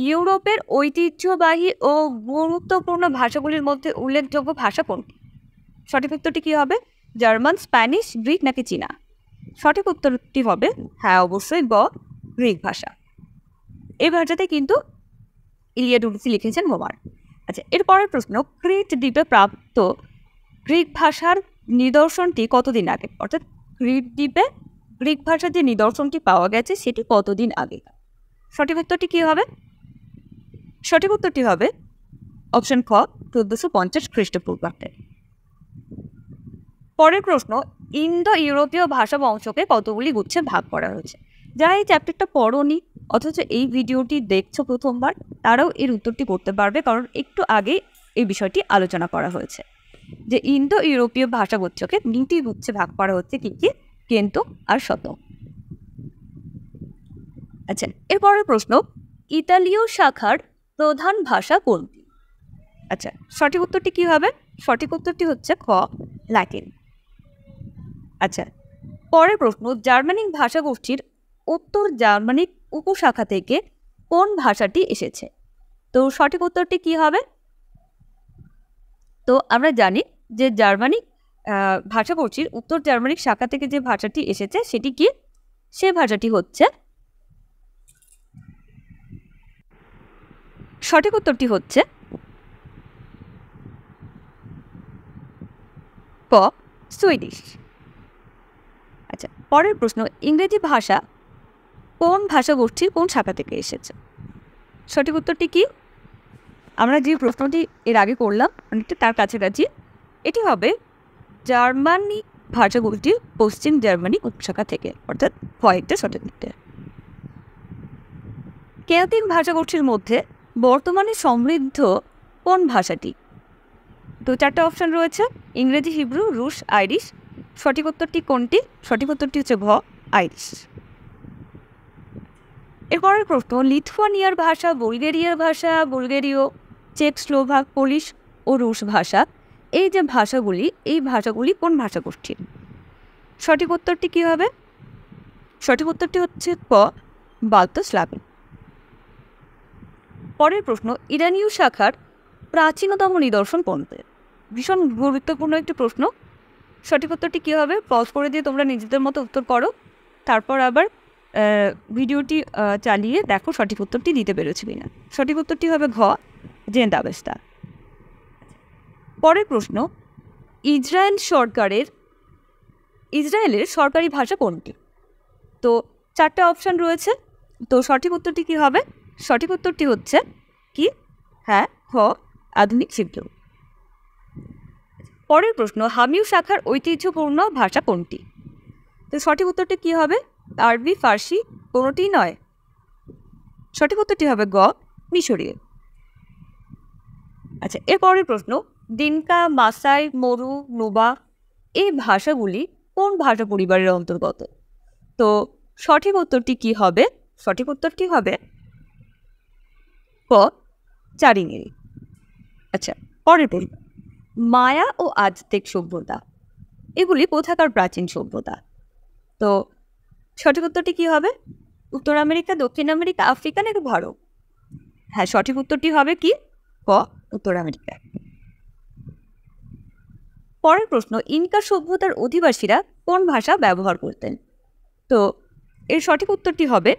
ইউরোপের ঐতিহ্যবাহী ও গুরুত্বপূর্ণ ভাষাগুলির মধ্যে উল্লেখযোগ্য ভাষা কোনটি? সঠিক উত্তরটি কী হবে? জার্মান, স্প্যানিশ, গ্রিক নাকি চীনা? সঠিক উত্তরটি হবে হ্যাঁ অবশ্যই গ, গ্রিক ভাষা। এই ভাষাতে কিন্তু ইলিয়াড ওডিসি লিখেছেন হোমার। আচ্ছা, এর পরের প্রশ্ন, ক্রিট দ্বীপে প্রাপ্ত গ্রিক ভাষার নিদর্শনটি কতদিন আগে? অর্থাৎ ক্রিট দ্বীপে গ্রিক ভাষার যে নিদর্শনটি পাওয়া গেছে সেটি কতদিন আগে? সঠিক উত্তরটি কী হবে? সঠিক উত্তরটি হবে অপশন খ, 1450 খ্রিস্টপূর্বাব্দে। পরের প্রশ্ন, ইন্দো ইউরোপীয় ভাষা বংশকে কতগুলি গুচ্ছে ভাগ করা হয়েছে? যারা এই চ্যাপ্টারটা পড়োনি অথচ এই ভিডিওটি দেখছো প্রথমবার, তারাও এর উত্তরটি করতে পারবে, কারণ একটু আগে এই বিষয়টি আলোচনা করা হয়েছে যে ইন্দো ইউরোপীয় ভাষাগুচ্ছকে 2টি গুচ্ছে ভাগ করা হচ্ছে, কি কি? কেন্তো আর শত। আচ্ছা, এরপরের প্রশ্ন, ইতালীয় শাখার প্রধান ভাষা কোনটি? আচ্ছা, সঠিক উত্তরটি কী হবে? সঠিক উত্তরটি হচ্ছে খ, ল্যাটিন। আচ্ছা, পরের প্রশ্ন, জার্মানিক ভাষাগোষ্ঠীর উত্তর জার্মানিক উপশাখা থেকে কোন ভাষাটি এসেছে? তো সঠিক উত্তরটি কী হবে? তো আমরা জানি যে জার্মানিক ভাষাগোষ্ঠীর উত্তর জার্মানিক শাখা থেকে যে ভাষাটি এসেছে সেটি কি? সে ভাষাটি হচ্ছে, সঠিক উত্তরটি হচ্ছে ক, সুইডিশ। আচ্ছা, পরের প্রশ্ন, ইংরেজি ভাষা কোন ভাষাগোষ্ঠীর কোন শাখা থেকে এসেছে? সঠিক উত্তরটি কি? আমরা যে প্রশ্নটি এর আগে করলাম অনেকটা তার কাছাকাছি। এটি হবে জার্মানিক ভাষাগোষ্ঠীর পশ্চিম জার্মানি উপশাখা থেকে, অর্থাৎ কয়েকটা সঠিক উত্তর। কেলটিক ভাষাগোষ্ঠীর মধ্যে বর্তমানে সমৃদ্ধ কোন ভাষাটি? তো 4টে অপশন রয়েছে, ইংরেজি, হিব্রু, রুশ, আইরিশ। সঠিক উত্তরটি কোনটি? সঠিক উত্তরটি হচ্ছে ঘ, আইরিশ। এরপরের প্রশ্ন, লিথুয়ানিয়ার ভাষা, বুলগেরিয়ার ভাষা, বুলগেরীয়, চেক, স্লোভাক, পোলিশ ও রুশ ভাষা, এই যে ভাষাগুলি, এই ভাষাগুলি কোন ভাষাগোষ্ঠীর? সঠিক উত্তরটি কী হবে? সঠিক উত্তরটি হচ্ছে ক, বাল্তো স্লাভিক। পরের প্রশ্ন, ইরানীয় শাখার প্রাচীনতম নিদর্শন কোনটি? ভীষণ গুরুত্বপূর্ণ একটি প্রশ্ন। সঠিক উত্তরটি কী হবে? পজ করে দিয়ে তোমরা নিজেদের মতো উত্তর করো, তারপর আবার ভিডিওটি চালিয়ে দেখো সঠিক উত্তরটি দিতে পেরেছি কিনা। সঠিক উত্তরটি হবে ঘ, জেন্দাবেস্তা। পরের প্রশ্ন, ইসরায়েলের সরকারি ভাষা কোনটি? তো 4টে অপশান রয়েছে। তো সঠিক উত্তরটি কী হবে? সঠিক উত্তরটি হচ্ছে কি? হ্যাঁ, হ, আধুনিক হিব্রু। পরের প্রশ্ন, হামিউ শাখার ঐতিহ্যপূর্ণ ভাষা কোনটি? তো সঠিক উত্তরটি কী হবে? আরবি, ফার্সি, কোনোটিই নয়। সঠিক উত্তরটি হবে গ, মিশরীয়। আচ্ছা, এর পরের প্রশ্ন, দিনকা, মাসাই, মরু, নুবা এই ভাষাগুলি কোন ভাষা পরিবারের অন্তর্গত? তো সঠিক উত্তরটি কি হবে? সঠিক উত্তরটি হবে ক, চারিঙ্গিরি। আচ্ছা, পরের প্রশ্ন, মায়া ও আজতেক সভ্যতা এগুলি কোথাকার প্রাচীন সভ্যতা? তো সঠিক উত্তরটি কি হবে? উত্তর আমেরিকা, দক্ষিণ আমেরিকা, আফ্রিকা নাকি ভারত? হ্যাঁ, সঠিক উত্তরটি হবে কি? ক, উত্তর আমেরিকা। পরের প্রশ্ন, ইনকা সভ্যতার অধিবাসীরা কোন ভাষা ব্যবহার করতেন? তো এর সঠিক উত্তরটি হবে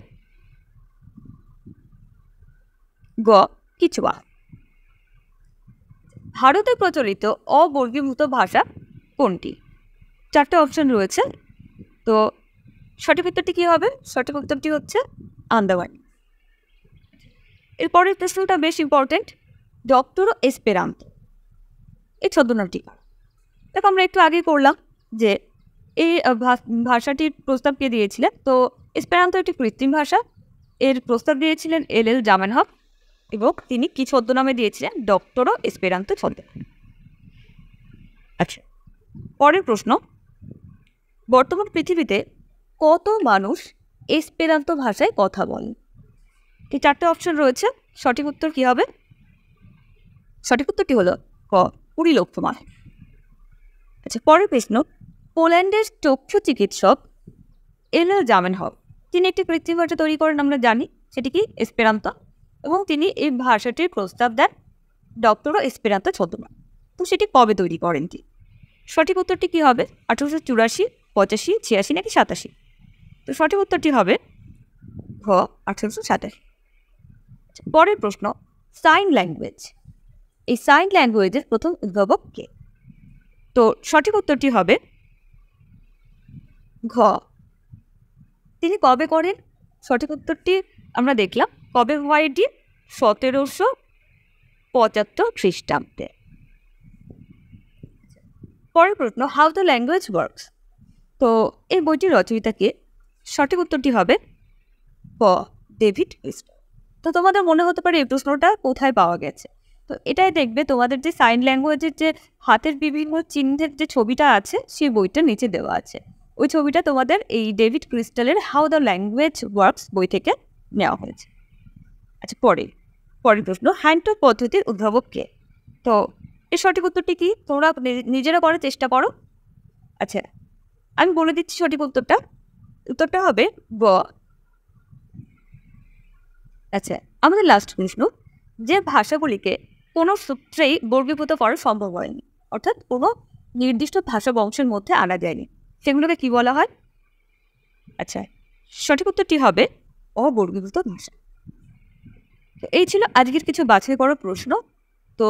গ, কিচুয়া। ভারতে প্রচলিত অবর্গীভূত ভাষা কোনটি? 4টে অপশন রয়েছে। তো সঠিক উত্তরটি কী হবে? সঠিক উত্তরটি হচ্ছে আন্দামান। এরপরের প্রশ্নটা বেশ ইম্পর্টেন্ট, ডক্টরো এসপেরান্তো এই ছদ্মনামটি। দেখো, আমরা একটু আগে করলাম যে এই ভাষাটির প্রস্তাব কে দিয়েছিলেন। তো এসপেরান্তো একটি কৃত্রিম ভাষা, এর প্রস্তাব দিয়েছিলেন এল জামেনহফ, এবং তিনি কি ছদ্মনামে দিয়েছিলেন? ডক্টরো এসপেরান্তো ছদ্মনামে। আচ্ছা, পরের প্রশ্ন, বর্তমান পৃথিবীতে কত মানুষ এসপেরান্তো ভাষায় কথা বলেন? এই 4টে অপশন রয়েছে। সঠিক উত্তর কী হবে? সঠিক উত্তরটি হলো ক, 20 লক্ষ মানুষ। আচ্ছা, পরের প্রশ্ন, পোল্যান্ডের চক্ষু চিকিৎসক এল জামেনহফ তিনি একটি কৃত্রিম ভাষা তৈরি করেন, আমরা জানি সেটি কি? এসপেরান্তো, এবং তিনি এই ভাষাটির প্রস্তাব দেন ডক্টরো এসপেরান্তো ছদ্মনাম। তো সেটি কবে তৈরি করেন কি? সঠিক উত্তরটি কী হবে? 1884, 85, 86 নাকি 87? তো সঠিক উত্তরটি হবে ঘ, 1887। পরের প্রশ্ন, সাইন ল্যাঙ্গুয়েজ এই সাইন ল্যাঙ্গুয়েজের প্রথম উদ্ভাবক কে? তো সঠিক উত্তরটি হবে ঘ, তিনি কবে করেন? সঠিক উত্তরটি আমরা দেখলাম, কবে হয় এটি? 1775 খ্রিস্টাব্দে। পরের প্রশ্ন, হাউ দ্য ল্যাঙ্গুয়েজ ওয়ার্কস তো এই বইটির রচয়িতা কে? সঠিক উত্তরটি হবে ক, ডেভিড ক্রিস্টাল। তো তোমাদের মনে হতে পারে এই প্রশ্নটা কোথায় পাওয়া গেছে। তো এটাই দেখবে, তোমাদের যে সাইন ল্যাঙ্গুয়েজের যে হাতের বিভিন্ন চিহ্নের যে ছবিটা আছে সেই বইটার নিচে দেওয়া আছে। ওই ছবিটা তোমাদের এই ডেভিড ক্রিস্টালের হাউ দ্য ল্যাঙ্গুয়েজ ওয়ার্কস বই থেকে নেওয়া হয়েছে। আচ্ছা, পরের প্রশ্ন, হ্যান্ডটক পদ্ধতির উদ্ভাবক কে? তো এর সঠিক উত্তরটি কি? তোমরা নিজেরা করার চেষ্টা করো। আচ্ছা, আমি বলে দিচ্ছি সঠিক উত্তরটা। উত্তরটা হবে গ। আচ্ছা, আমাদের লাস্ট প্রশ্ন, যে ভাষাগুলিকে কোনো সূত্রেই বর্গীভূত করা সম্ভব হয়নি, অর্থাৎ কোনো নির্দিষ্ট ভাষা বংশের মধ্যে আনা যায়নি, সেগুলোকে কি বলা হয়? আচ্ছা, সঠিক উত্তরটি হবে অবর্গীভূত ভাষা। এই ছিল আজকের কিছু বাছাই করা প্রশ্ন। তো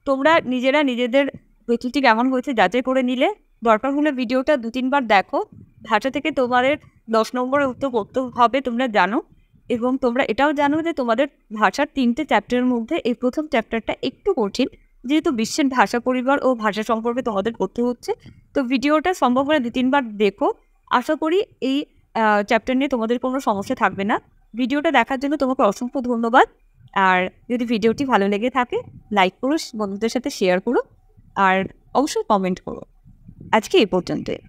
তোমরা নিজেরা নিজেদের প্রস্তুতি কেমন হয়েছে যাচাই করে নিলে। দরকার হলে ভিডিওটা 2-3 বার দেখো। ভাষা থেকে তোমাদের 10 নম্বরের উত্তর করতে হবে, তোমরা জানো। এবং তোমরা এটাও জানো যে তোমাদের ভাষার 3টে চ্যাপ্টারের মধ্যে এই প্রথম চ্যাপ্টারটা একটু কঠিন, যেহেতু বিশ্বের ভাষা পরিবার ও ভাষা সম্পর্কে তোমাদের পড়তে হচ্ছে। তো ভিডিওটা সম্ভব হলে 2-3 বার দেখো। আশা করি এই চ্যাপ্টার নিয়ে তোমাদের কোনো সমস্যা থাকবে না। ভিডিওটা দেখার জন্য তোমাকে অসংখ্য ধন্যবাদ। আর যদি ভিডিওটি ভালো লেগে থাকে, লাইক করো, বন্ধুদের সাথে শেয়ার করো, আর অবশ্যই কমেন্ট করো। আজকে এই পর্যন্তই।